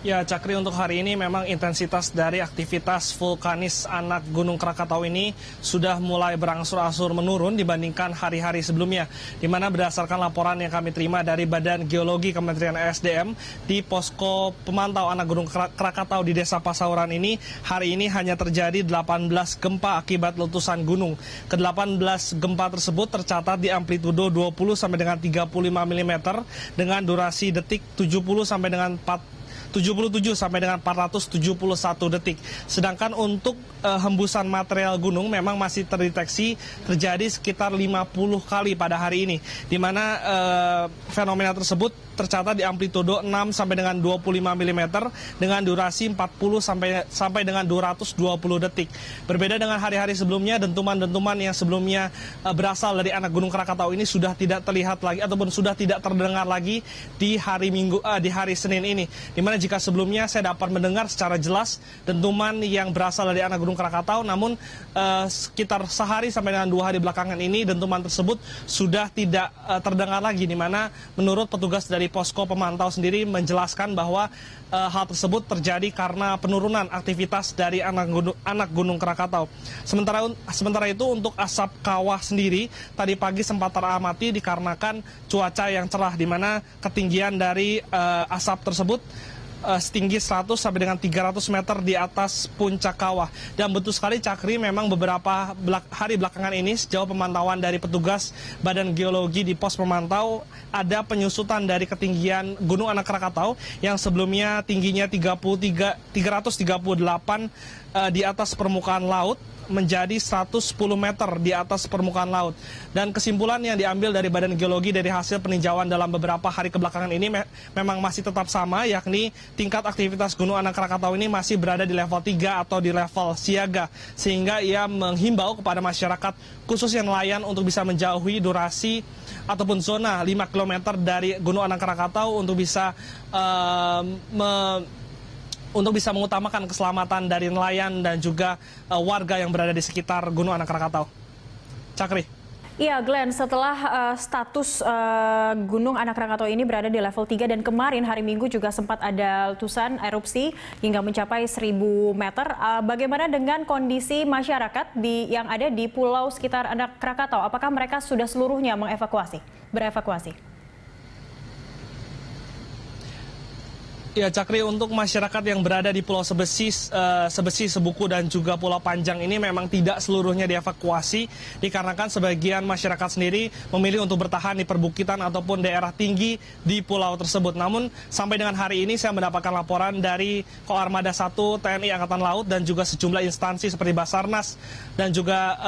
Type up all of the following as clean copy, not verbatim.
Ya, Cakri, untuk hari ini memang intensitas dari aktivitas vulkanis anak Gunung Krakatau ini sudah mulai berangsur-angsur menurun dibandingkan hari-hari sebelumnya. Di mana berdasarkan laporan yang kami terima dari Badan Geologi Kementerian ESDM di posko pemantau anak Gunung Krakatau di Desa Pasauran ini, hari ini hanya terjadi 18 gempa akibat letusan gunung. Ke-18 gempa tersebut tercatat di amplitudo 20 sampai dengan 35 mm dengan durasi detik 77 sampai dengan 471 detik. Sedangkan untuk hembusan material gunung memang masih terdeteksi terjadi sekitar 50 kali pada hari ini, di mana fenomena tersebut tercatat di amplitudo 6 sampai dengan 25 mm dengan durasi 40 sampai dengan 220 detik. Berbeda dengan hari-hari sebelumnya, dentuman-dentuman yang sebelumnya berasal dari anak Gunung Krakatau ini sudah tidak terlihat lagi ataupun sudah tidak terdengar lagi di hari Senin ini. Di mana jika sebelumnya saya dapat mendengar secara jelas dentuman yang berasal dari anak Gunung Krakatau, namun sekitar sehari sampai dengan 2 hari belakangan ini dentuman tersebut sudah tidak terdengar lagi, di mana menurut petugas dari posko pemantau sendiri menjelaskan bahwa hal tersebut terjadi karena penurunan aktivitas dari anak Gunung Krakatau. Sementara itu untuk asap kawah sendiri tadi pagi sempat teramati dikarenakan cuaca yang cerah, di mana ketinggian dari asap tersebut setinggi 100 sampai dengan 300 meter di atas puncak kawah. Dan betul sekali, Cakri, memang beberapa hari belakangan ini sejauh pemantauan dari petugas Badan Geologi di pos pemantau ada penyusutan dari ketinggian Gunung Anak Krakatau yang sebelumnya tingginya 338 di atas permukaan laut menjadi 110 meter di atas permukaan laut. Dan kesimpulan yang diambil dari Badan Geologi dari hasil peninjauan dalam beberapa hari kebelakangan ini memang masih tetap sama, yakni tingkat aktivitas Gunung Anak Krakatau ini masih berada di level 3 atau di level siaga, sehingga ia menghimbau kepada masyarakat khususnya nelayan untuk bisa menjauhi durasi ataupun zona 5 km dari Gunung Anak Krakatau untuk bisa mengutamakan keselamatan dari nelayan dan juga warga yang berada di sekitar Gunung Anak Krakatau. Cakri. Iya, Glenn, setelah status Gunung Anak Krakatau ini berada di level 3 dan kemarin hari Minggu juga sempat ada letusan erupsi hingga mencapai 1000 meter. Bagaimana dengan kondisi masyarakat yang ada di pulau sekitar Anak Krakatau? Apakah mereka sudah seluruhnya berevakuasi? Ya, Cakri, untuk masyarakat yang berada di Pulau Sebesi, Sebuku dan juga Pulau Panjang ini memang tidak seluruhnya dievakuasi dikarenakan sebagian masyarakat sendiri memilih untuk bertahan di perbukitan ataupun daerah tinggi di pulau tersebut. Namun sampai dengan hari ini saya mendapatkan laporan dari Koarmada 1 TNI Angkatan Laut dan juga sejumlah instansi seperti Basarnas dan juga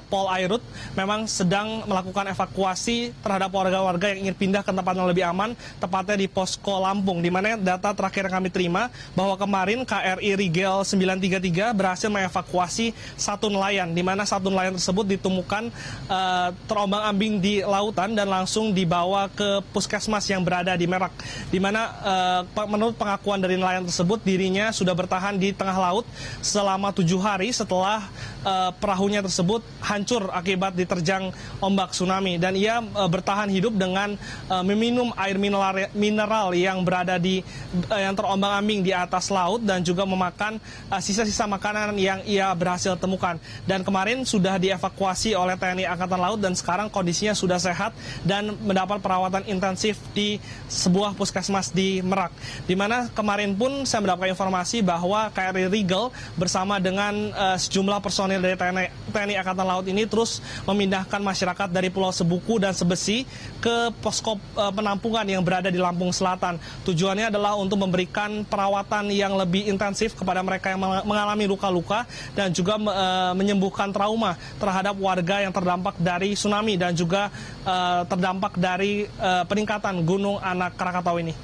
Pol Airut memang sedang melakukan evakuasi terhadap warga-warga yang ingin pindah ke tempat yang lebih aman, tepatnya di Posko Lampung, di mana data terakhir yang kami terima bahwa kemarin KRI Rigel 933 berhasil mengevakuasi satu nelayan, di mana satu nelayan tersebut ditemukan terombang-ambing di lautan dan langsung dibawa ke puskesmas yang berada di Merak, di mana menurut pengakuan dari nelayan tersebut dirinya sudah bertahan di tengah laut selama 7 hari setelah perahunya tersebut hancur akibat diterjang ombak tsunami, dan ia bertahan hidup dengan meminum air mineral yang berada yang terombang-ambing di atas laut dan juga memakan sisa-sisa makanan yang ia berhasil temukan. Dan kemarin sudah dievakuasi oleh TNI Angkatan Laut dan sekarang kondisinya sudah sehat dan mendapat perawatan intensif di sebuah puskesmas di Merak. Di mana kemarin pun saya mendapatkan informasi bahwa KRI Rigel bersama dengan sejumlah personil dari TNI Angkatan Laut ini terus memindahkan masyarakat dari Pulau Sebuku dan Sebesi ke posko penampungan yang berada di Lampung Selatan. Tujuannya adalah untuk memberikan perawatan yang lebih intensif kepada mereka yang mengalami luka-luka dan juga menyembuhkan trauma terhadap warga yang terdampak dari tsunami dan juga terdampak dari peningkatan Gunung Anak Krakatau ini.